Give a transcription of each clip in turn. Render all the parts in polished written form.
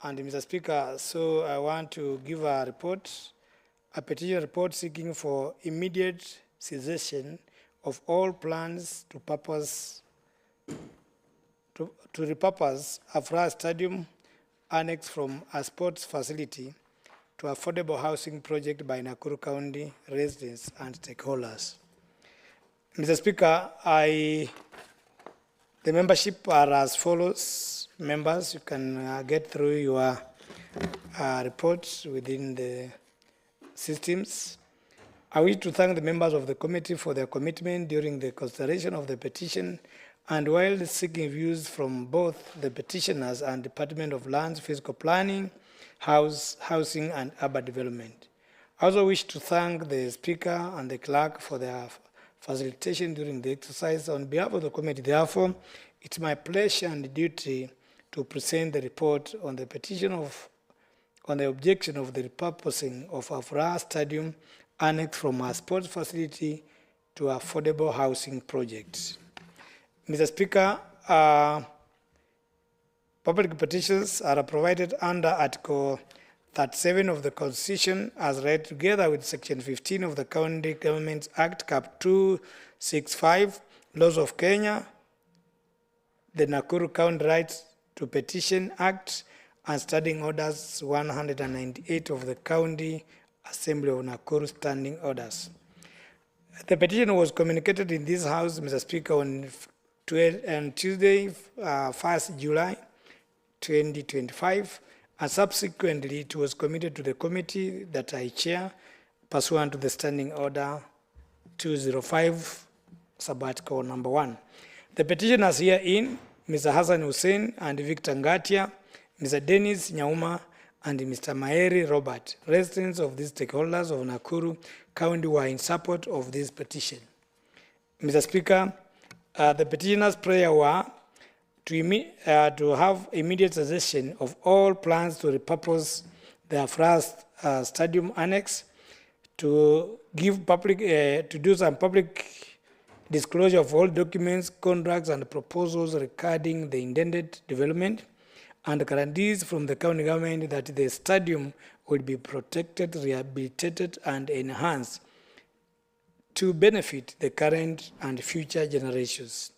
And Mr. Speaker, so I want to give a petition report seeking for immediate cessation of all plans to repurpose Afraha Stadium annex from a sports facility to affordable housing project by Nakuru County residents and stakeholders. Mr. Speaker, the membership are as follows. Members, you can get through your reports within the systems. I wish to thank the members of the committee for their commitment during the consideration of the petition and while seeking views from both the petitioners and Department of Lands, Physical Planning, Housing and Urban Development. I also wish to thank the Speaker and the Clerk for their facilitation during the exercise. On behalf of the committee, therefore, it's my pleasure and duty to present the report on the petition on the objection of the repurposing of Afraha Stadium annex from a sports facility to affordable housing projects. Mr. Speaker, public petitions are provided under Article 37 of the Constitution as read together with Section 15 of the County Governments Act, Cap 265, Laws of Kenya, the Nakuru County Rights to Petition Act, and Standing Orders 198 of the County Assembly of Nakuru Standing Orders. The petition was communicated in this House, Mr. Speaker, on Tuesday, 1st July 2025, and subsequently it was committed to the committee that I chair pursuant to the Standing Order 205, subarticle number 1. The petitioners herein, Mr. Hassan Hussein and Victor Ngatia, Mr. Dennis Nyauma, and Mr. Maeri Robert, residents of these stakeholders of Nakuru County, were in support of this petition. Mr. Speaker, the petitioners' prayer were to have immediate cessation of all plans to repurpose the Afraha Stadium annex, to give to do some public disclosure of all documents, contracts, and proposals regarding the intended development, and guarantees from the county government that the stadium will be protected, rehabilitated, and enhanced to benefit the current and future generations.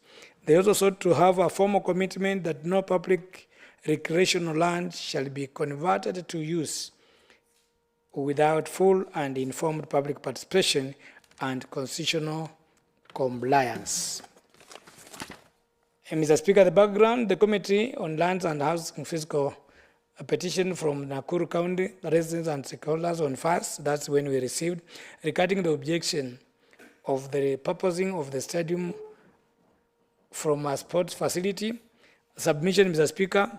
They also sought to have a formal commitment that no public recreational land shall be converted to use without full and informed public participation and constitutional compliance. And Mr. Speaker, the background, the Committee on Lands and Housing Physical a petition from Nakuru County residents and stakeholders on 1st, that's when we received, regarding the objection of the repurposing of the stadium from a sports facility. Submission, Mr. Speaker,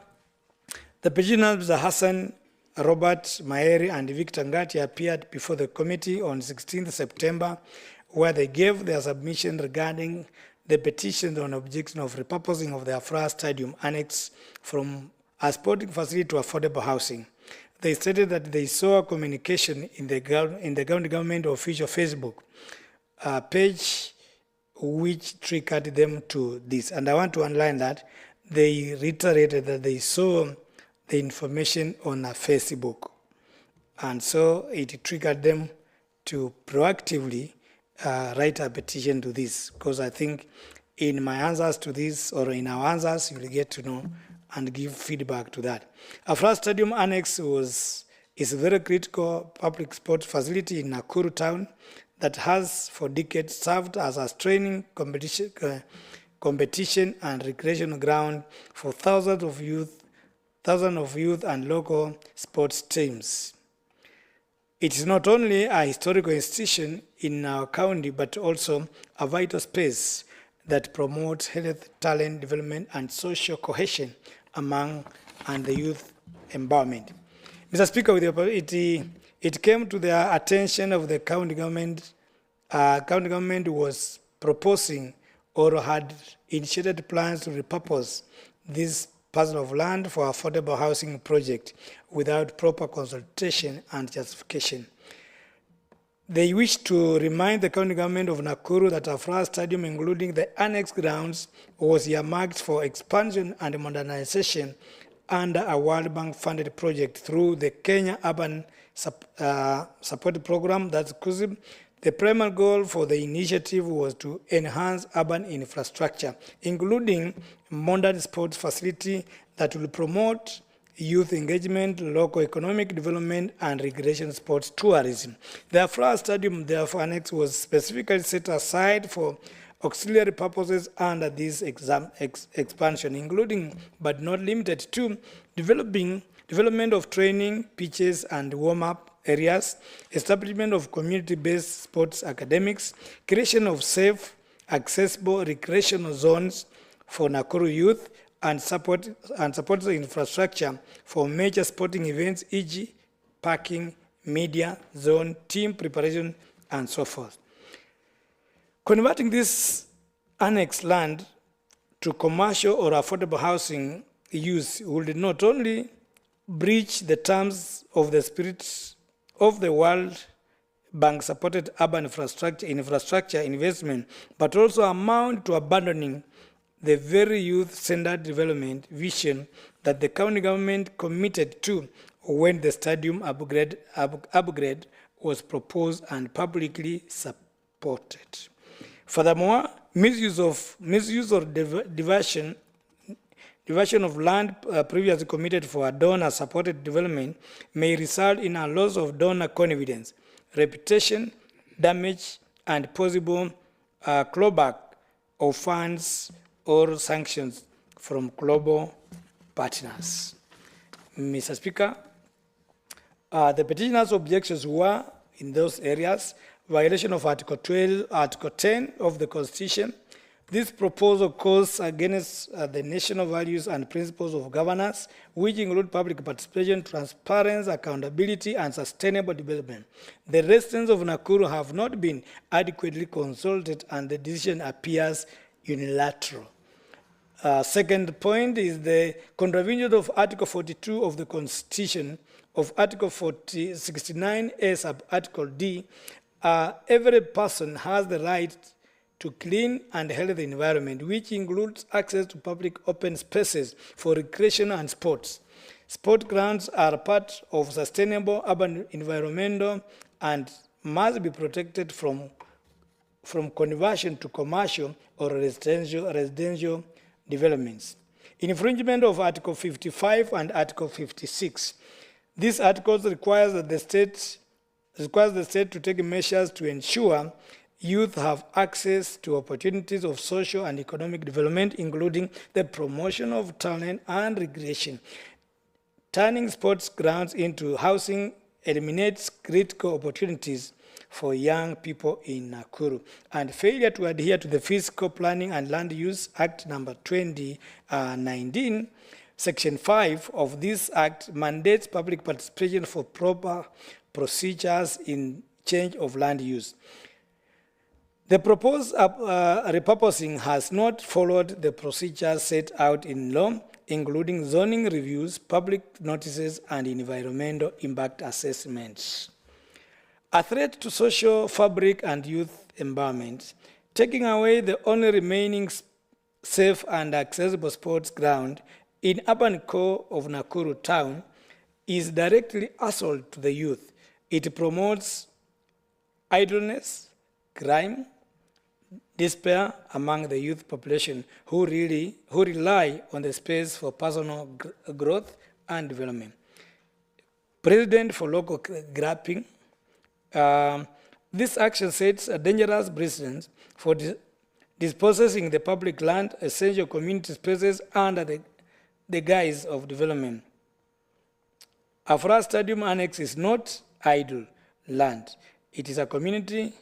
the petitioners, Mr. Hassan, Robert, Maeri, and Victor Ngati appeared before the committee on 16th September, where they gave their submission regarding the petition on objection of repurposing of the Afraha Stadium annex from a sporting facility to affordable housing. They stated that they saw a communication in the county government official Facebook page which triggered them to this. And I want to underline that they reiterated that they saw the information on Facebook. And so it triggered them to proactively write a petition to this, because I think in my answers to this, or in our answers, you will get to know and give feedback to that. Afraha Stadium Annex is a very critical public sports facility in Nakuru town that has for decades served as a training, competition and recreational ground for thousands of youth and local sports teams. It is not only a historical institution in our county, but also a vital space that promotes health, talent development, and social cohesion among and the youth empowerment. Mr. Speaker, it came to the attention of the county government. County government was proposing or had initiated plans to repurpose this parcel of land for affordable housing project without proper consultation and justification. They wish to remind the county government of Nakuru that Afraha Stadium, including the annex grounds, was earmarked for expansion and modernization under a World Bank funded project through the Kenya Urban Support Program, that's KUSIP. The primary goal for the initiative was to enhance urban infrastructure, including modern sports facility that will promote youth engagement, local economic development, and recreation sports tourism. The Afraha Stadium, therefore, annex was specifically set aside for auxiliary purposes under this expansion, including but not limited to development of training, pitches, and warm-up areas, establishment of community-based sports academics, creation of safe, accessible recreational zones for Nakuru youth, and support the infrastructure for major sporting events, e.g. parking, media zone, team preparation, and so forth. Converting this annexed land to commercial or affordable housing use would not only breach the terms of the spirit of the World Bank-supported urban infrastructure investment, but also amount to abandoning the very youth-centered development vision that the county government committed to when the stadium upgrade was proposed and publicly supported. Furthermore, misuse or diversion of land previously committed for a donor-supported development may result in a loss of donor confidence, reputation damage, and possible clawback of funds or sanctions from global partners. Mr. Speaker, the petitioner's objections were in those areas: violation of Article 10 of the Constitution. This proposal goes against the national values and principles of governance, which include public participation, transparency, accountability, and sustainable development. The residents of Nakuru have not been adequately consulted, and the decision appears unilateral. Second point is the contravention of Article 42 of the Constitution, of Article 69A sub Article D. Every person has the right to clean and healthy environment, which includes access to public open spaces for recreation and sports. Sport grounds are part of sustainable urban environmental and must be protected from conversion to commercial or residential developments. Infringement of Article 55 and Article 56. These articles require the state to take measures to ensure youth have access to opportunities of social and economic development, including the promotion of talent and recreation. Turning sports grounds into housing eliminates critical opportunities for young people in Nakuru. And failure to adhere to the Fiscal Planning and Land Use Act number 2019, Section 5 of this Act mandates public participation for proper procedures in change of land use. The proposed repurposing has not followed the procedures set out in law, including zoning reviews, public notices, and environmental impact assessments. A threat to social fabric and youth empowerment, taking away the only remaining safe and accessible sports ground in urban core of Nakuru town is directly assault to the youth. It promotes idleness, crime, despair among the youth population who rely on the space for personal growth and development. Precedent for local grabbing. This action sets a dangerous precedent for dispossessing the public land, essential community spaces under the guise of development. Afraha Stadium Annex is not idle land. It is a community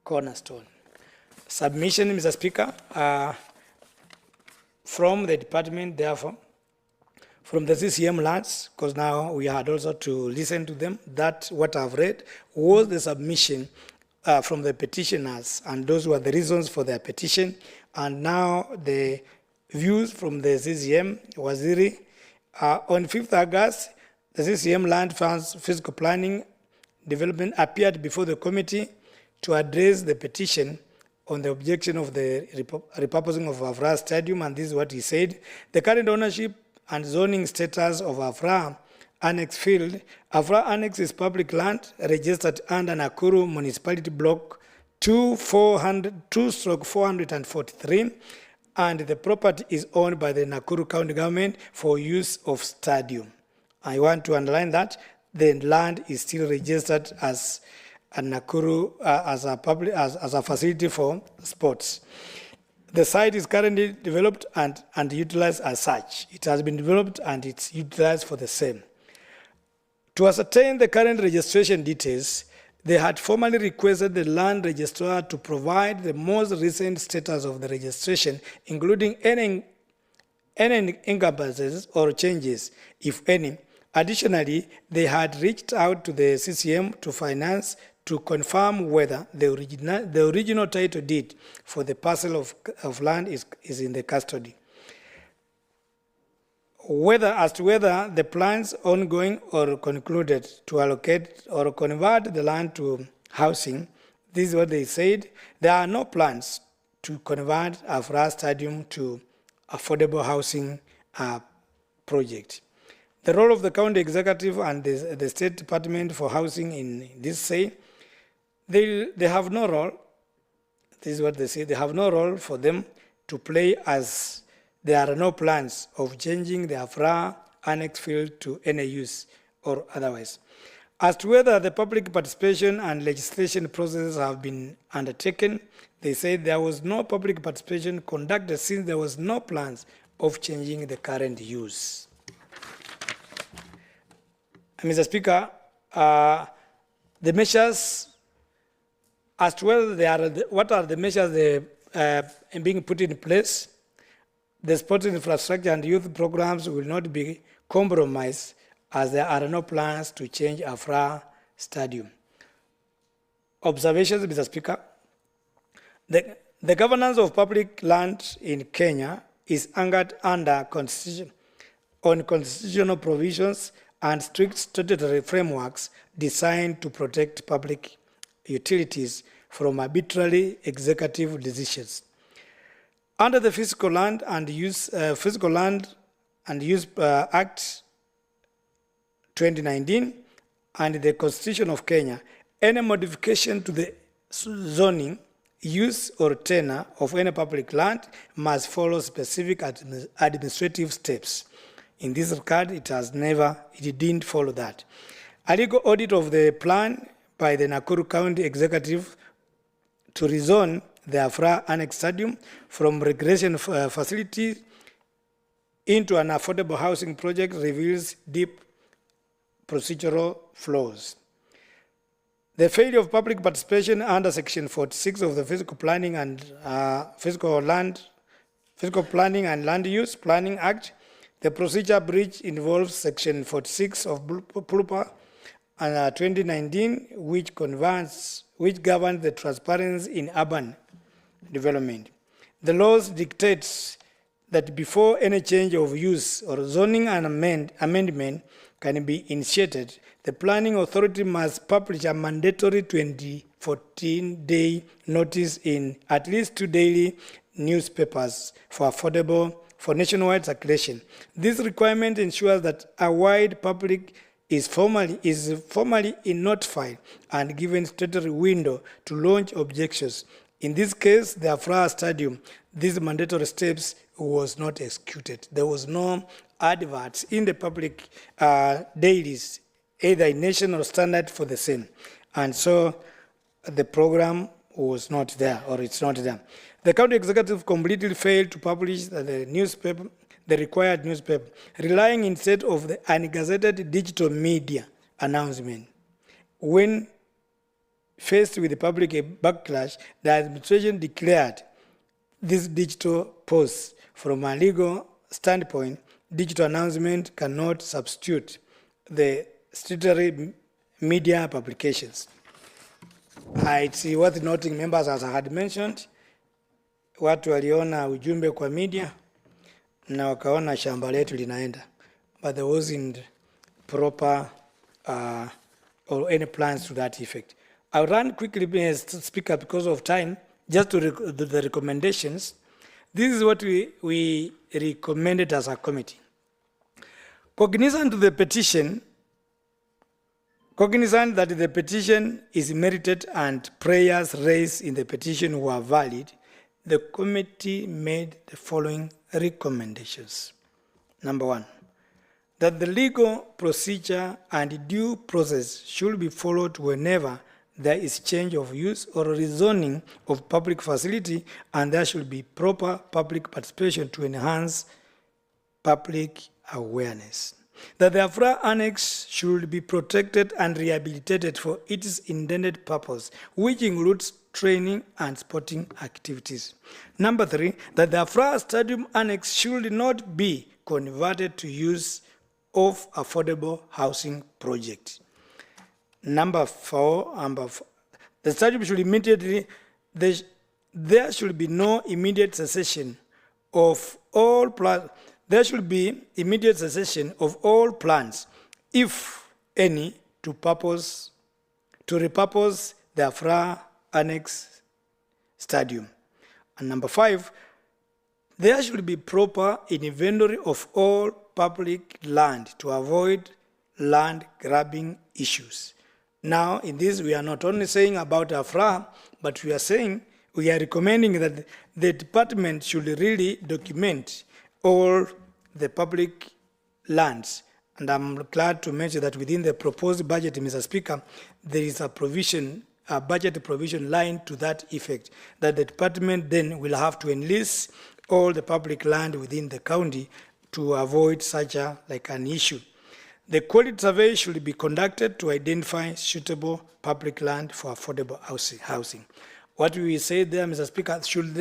cornerstone. Submission, Mr. Speaker, from the department, therefore, from the CCM lands, because now we had also to listen to them, that what I've read was the submission from the petitioners, and those were the reasons for their petition. And now the views from the CCM, Waziri, on 5th August, the CCM Land Funds Physical Planning Development appeared before the committee to address the petition on the objection of the repurposing of Afraha Stadium, and this is what he said. The current ownership and zoning status of Afraha Annex field. Afraha Annex is public land registered under Nakuru Municipality Block 2/443, and the property is owned by the Nakuru County Government for use of stadium. I want to underline that the land is still registered as a Nakuru as a facility for sports. The site is currently developed and utilized as such. It has been developed and it's utilized for the same. To ascertain the current registration details, they had formally requested the land registrar to provide the most recent status of the registration, including any encumbrances or changes, if any. Additionally, they had reached out to the CCM to finance to confirm whether the original title deed for the parcel of land is in the custody. As to whether the plans ongoing or concluded to allocate or convert the land to housing, this is what they said. There are no plans to convert Afraha Stadium to affordable housing project. The role of the county executive and the State Department for Housing in this say, they have no role. This is what they say. They have no role for them to play, as there are no plans of changing the Afraha Annex field to any use or otherwise. As to whether the public participation and legislation processes have been undertaken, they say there was no public participation conducted since there was no plans of changing the current use. Mr. Speaker, the measures, as to whether what are the measures being put in place, the sports infrastructure and youth programs will not be compromised, as there are no plans to change Afraha Stadium. Observations, Mr. Speaker. The governance of public land in Kenya is anchored under constitutional provisions and strict statutory frameworks designed to protect public utilities from arbitrary executive decisions. Under the Physical Land and Use Act 2019 and the Constitution of Kenya, any modification to the zoning, use or tenure of any public land must follow specific administrative steps. In this regard, it didn't follow that. A legal audit of the plan by the Nakuru County Executive to rezone the Afraha Annex Stadium from recreation facility into an affordable housing project reveals deep procedural flaws. The failure of public participation under Section 46 of the Physical Planning and Land Use Planning Act. The procedure breach involves Section 46 of PLUPA and 2019, which governs the transparency in urban development. The laws dictates that before any change of use or zoning and amendment can be initiated, the planning authority must publish a mandatory 14-day notice in at least 2 daily newspapers for nationwide circulation. This requirement ensures that a wide public is formally notified and given statutory window to launch objections. In this case, the Afraha Stadium, these mandatory steps was not executed. There was no adverts in the public dailies, either in national or standard for the same. And so the program was not there, or it's not there. The county executive completely failed to publish the required newspaper, relying instead of the ungazetted digital media announcement. When faced with the public backlash, the administration declared this digital post. From a legal standpoint, digital announcement cannot substitute the statutory media publications. It's worth noting, members, as I had mentioned, watu waliona ujumbe kwa media na wakaona shamba letu linaenda, but there wasn't proper or any plans to that effect. I'll run quickly, Mr. Speaker, because of time, just to the recommendations. This is what we recommended as a committee. Cognizant that the petition is merited and prayers raised in the petition were valid, the committee made the following recommendations. Number 1, that the legal procedure and due process should be followed whenever there is change of use or rezoning of public facility, and there should be proper public participation to enhance public awareness. That the Afraha Annex should be protected and rehabilitated for its intended purpose, which includes training and sporting activities. Number 3, that the Afraha Stadium Annex should not be converted to use of affordable housing project. Number 4, the stadium should immediately, there should be no immediate cessation of all plans. There should be immediate cessation of all plans, if any, to repurpose the Afraha Annex Stadium. And number 5, there should be proper inventory of all public land to avoid land grabbing issues. Now, in this, we are not only saying about Afraha, but we are recommending that the department should really document all the public lands. And I'm glad to mention that within the proposed budget, Mr. Speaker, there is a budget provision line to that effect, that the department then will have to enlist all the public land within the county to avoid such an issue. The quality survey should be conducted to identify suitable public land for affordable housing. What we say there, Mr. Speaker, should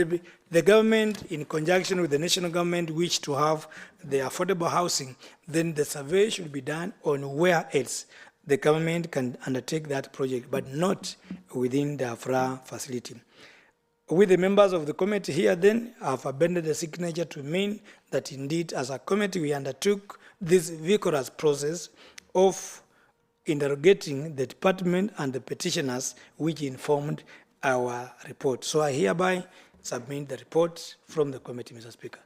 the government, in conjunction with the national government, wish to have the affordable housing, then the survey should be done on where else the government can undertake that project, but not within the Afraha facility. We, the members of the committee here, then have abandoned the signature to mean that indeed, as a committee, we undertook this vigorous process of interrogating the department and the petitioners, which informed our report. So I hereby submit the report from the committee, Mr. Speaker.